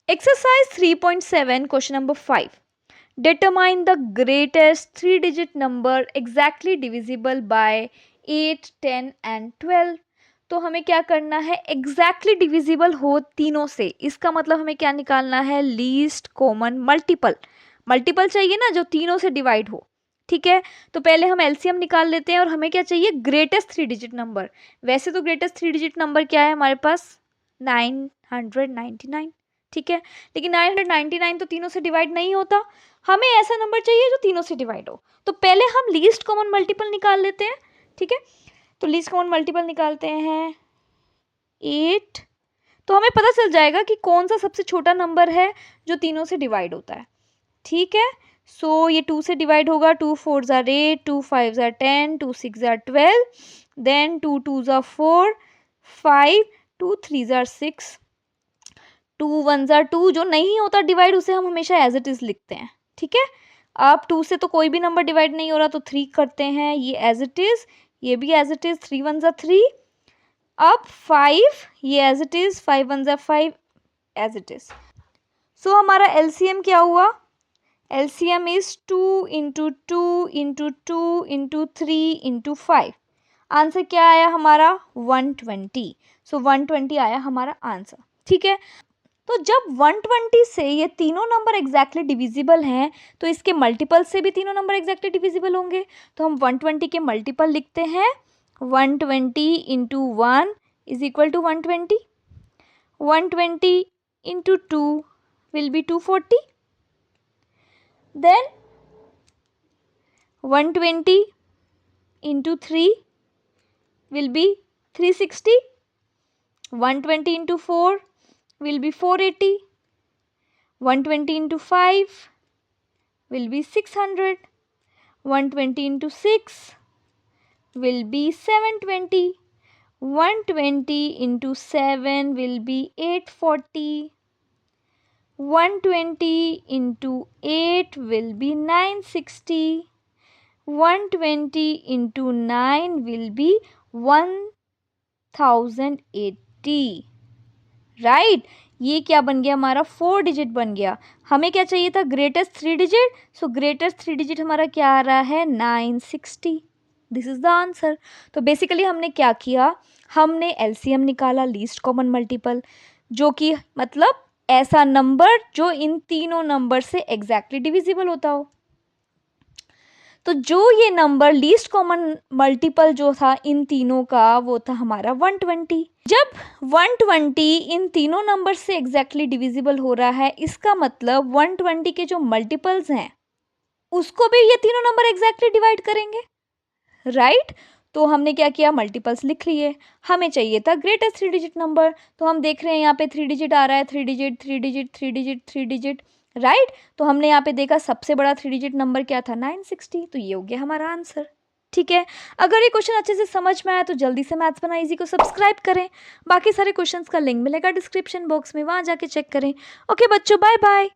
Exercise 3.7, question number 5. Determine the greatest 3-digit number exactly divisible by 8, 10 and 12. तो हमें क्या करना है, एग्जैक्टली डिविजिबल हो तीनों से, इसका मतलब हमें क्या निकालना है, लीस्ट कॉमन मल्टीपल। मल्टीपल चाहिए ना जो तीनों से डिवाइड हो, ठीक है। तो पहले हम एलसीएम निकाल लेते हैं और हमें क्या चाहिए, ग्रेटेस्ट 3-डिजिट नंबर। वैसे तो ग्रेटेस्ट 3-डिजिट नंबर क्या है हमारे पास, 999, ठीक है। लेकिन 999 तो तीनों से डिवाइड नहीं होता, हमें ऐसा नंबर चाहिए जो तीनों से डिवाइड हो। तो पहले हम लीस्ट कॉमन मल्टीपल निकाल लेते हैं, ठीक है। तो लीस्ट कॉमन मल्टीपल निकालते हैं 8, तो हमें पता चल जाएगा कि कौन सा सबसे छोटा नंबर है जो तीनों से डिवाइड होता है, ठीक है। सो ये 2 से डिवाइड होगा, 2 4 जार 8, 2 5 जार 10, 2 6 जार 12, देन 2 2 जार 4, 5, 2 3 जार 6, 2 1 जार 2, जो नहीं होता डिवाइड उसे हम हमेशा एज इट इज लिखते हैं, ठीक है। अब 2 से तो कोई भी नंबर डिवाइड नहीं हो रहा तो 3 करते हैं, ये एज इट इज, ये भी एज इट इज, 3 1 जार 3। अब 5, ये एज इट इज, 5 1 जार 5 एज इट इज। सो हमारा एलसीएम क्या हुआ, LCM is 2 into 2 into 2 into 3 into 5। Answer क्या आया हमारा, 120। सो 120 आया हमारा आंसर, ठीक है। तो जब 120 से ये तीनों नंबर एग्जैक्टली डिविजिबल हैं तो इसके मल्टीपल से भी तीनों नंबर एग्जैक्टली डिविजिबल होंगे। तो हम 120 के मल्टीपल लिखते हैं, 120 into 1 is equal to 120, 120 into 2 will be 240, then 120 into 3 will be 360, 120 into 4 will be 480, 120 into 5 will be 600, 120 into 6 will be 720, 120 into 7 will be 840, 120 into 8 will be 960, 120 into 9 will be 1080, right. ये क्या बन गया हमारा, 4 digit बन गया। हमें क्या चाहिए था, ग्रेटेस्ट 3 डिजिट। सो ग्रेटेस्ट 3 डिजिट हमारा क्या आ रहा है, 960। This is the answer. तो बेसिकली हमने क्या किया, हमने एलसीएम निकाला, लीस्ट कॉमन मल्टीपल, जो कि मतलब ऐसा नंबर जो इन तीनों नंबर से एग्जैक्टली डिविजिबल होता हो। तो जो ये नंबर लीस्ट कॉमन मल्टीपल जो था इन तीनों का, वो था हमारा 120। जब 120 इन तीनों नंबर से एग्जैक्टली डिविजिबल हो रहा है, इसका मतलब 120 के जो मल्टीपल्स हैं उसको भी ये तीनों नंबर एग्जैक्टली डिवाइड करेंगे, राइट। तो हमने क्या किया, मल्टीपल्स लिख लिए। हमें चाहिए था ग्रेटेस्ट 3-डिजिट नंबर, तो हम देख रहे हैं यहाँ पे 3 डिजिट आ रहा है, 3 digit 3 digit 3 digit 3 digit, right. तो हमने यहाँ पे देखा सबसे बड़ा 3-डिजिट नंबर क्या था, 960। तो ये हो गया हमारा आंसर, ठीक है। अगर ये क्वेश्चन अच्छे से समझ में आया तो जल्दी से मैथ्स बना इजी को सब्सक्राइब करें। बाकी सारे क्वेश्चंस का लिंक मिलेगा डिस्क्रिप्शन बॉक्स में, वहाँ जाके चेक करें। ओके बच्चों, बाय बाय।